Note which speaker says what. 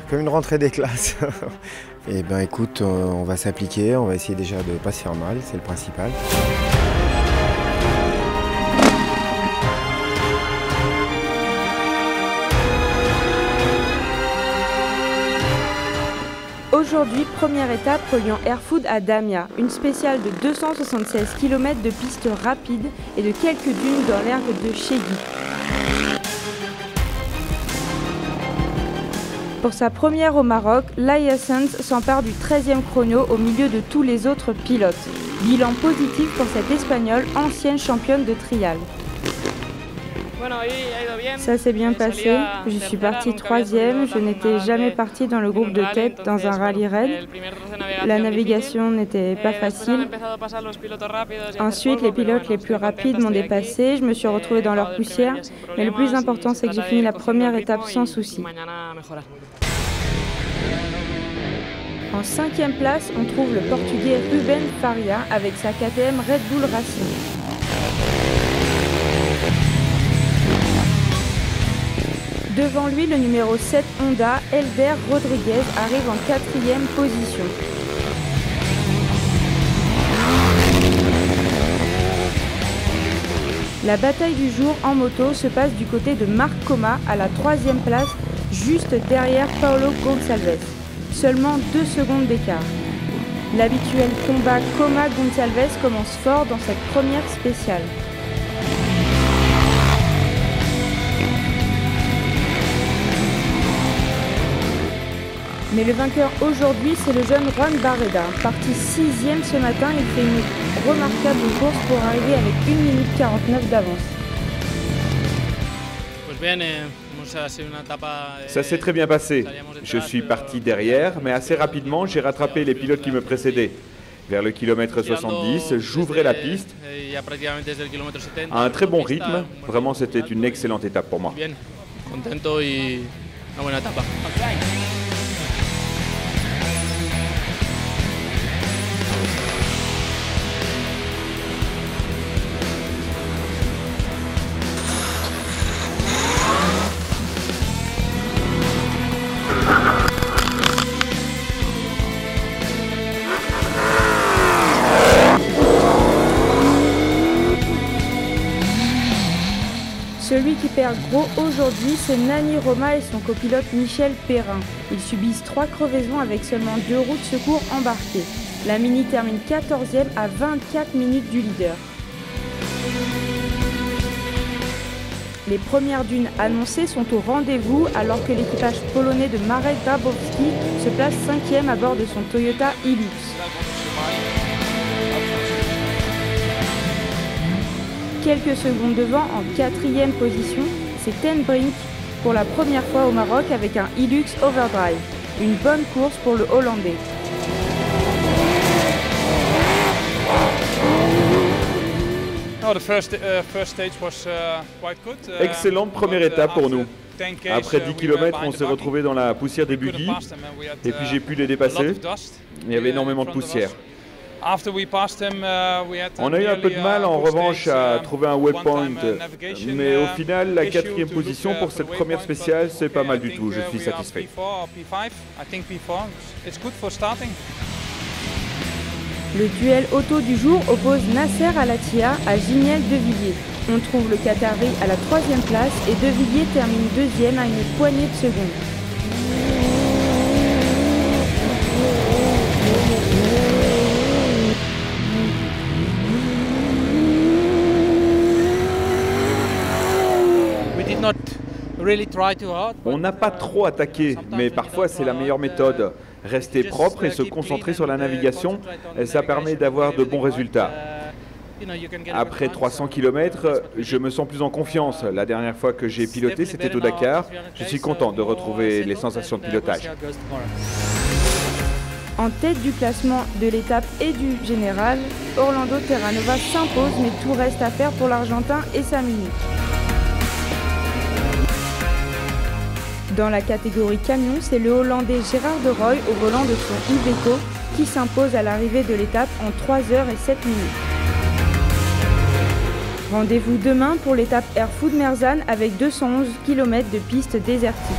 Speaker 1: Comme une rentrée des classes. Eh ben écoute, on va s'appliquer, on va essayer déjà de ne pas se faire mal, c'est le principal.
Speaker 2: Aujourd'hui, première étape reliant Erfoud à Damia, une spéciale de 276 km de pistes rapides et de quelques dunes dans l'ergue de Chéguy. Pour sa première au Maroc, Laia Sanz s'empare du 13e chrono au milieu de tous les autres pilotes. Bilan positif pour cette Espagnole, ancienne championne de trial. Ça s'est bien passé, je suis partie 3e, je n'étais jamais partie dans le groupe de tête dans un rallye raid. La navigation n'était pas facile. Ensuite, les pilotes les plus rapides m'ont dépassé, je me suis retrouvée dans leur poussière, mais le plus important c'est que j'ai fini la première étape sans souci. En 5e place, on trouve le Portugais Ruben Faria avec sa KTM Red Bull Racing. Devant lui, le numéro 7 Honda, Elder Rodriguez, arrive en 4e position. La bataille du jour en moto se passe du côté de Marc Coma à la 3e place, juste derrière Paulo Gonçalves. Seulement 2 secondes d'écart. L'habituel combat Coma-Gonçalves commence fort dans cette première spéciale. Mais le vainqueur aujourd'hui, c'est le jeune Juan Barreda. Parti 6e ce matin, il fait une remarquable course pour arriver avec 1 minute 49 d'avance.
Speaker 3: Ça s'est très bien passé. Je suis parti derrière, mais assez rapidement, j'ai rattrapé les pilotes qui me précédaient. Vers le kilomètre 70, j'ouvrais la piste à un très bon rythme. Vraiment, c'était une excellente étape pour moi.
Speaker 2: Celui qui perd gros aujourd'hui, c'est Nani Roma et son copilote Michel Perrin. Ils subissent 3 crevaisons avec seulement 2 roues de secours embarquées. La Mini termine 14e à 24 minutes du leader. Les premières dunes annoncées sont au rendez-vous alors que l'équipage polonais de Marek Grabowski se place 5e à bord de son Toyota Hilux. Quelques secondes devant, en 4e position, c'est Ten Brink pour la première fois au Maroc avec un Hilux Overdrive. Une bonne course pour le Hollandais.
Speaker 3: Excellente première étape pour nous. Après 10 km, on s'est retrouvé dans la poussière des buggy et puis j'ai pu les dépasser. Il y avait énormément de poussière. On a eu un peu de mal en revanche à trouver un waypoint, mais au final, la 4e position pour cette première spéciale, c'est pas mal du tout, je suis satisfait.
Speaker 2: Le duel auto du jour oppose Nasser Al-Attiyah à Giniel De Villiers. On trouve le Qatari à la 3e place et De Villiers termine 2e à une poignée de secondes.
Speaker 3: On n'a pas trop attaqué, mais parfois c'est la meilleure méthode. Rester propre et se concentrer sur la navigation, ça permet d'avoir de bons résultats. Après 300 km, je me sens plus en confiance. La dernière fois que j'ai piloté, c'était au Dakar. Je suis content de retrouver les sensations de pilotage.
Speaker 2: En tête du classement de l'étape et du général, Orlando Terranova s'impose, mais tout reste à faire pour l'Argentin et sa Mini. Dans la catégorie camion, c'est le Hollandais Gérard de Rooij au volant de son Iveco qui s'impose à l'arrivée de l'étape en 3 h et 7 minutes. Rendez-vous demain pour l'étape Erfoud Merzane avec 211 km de piste désertique.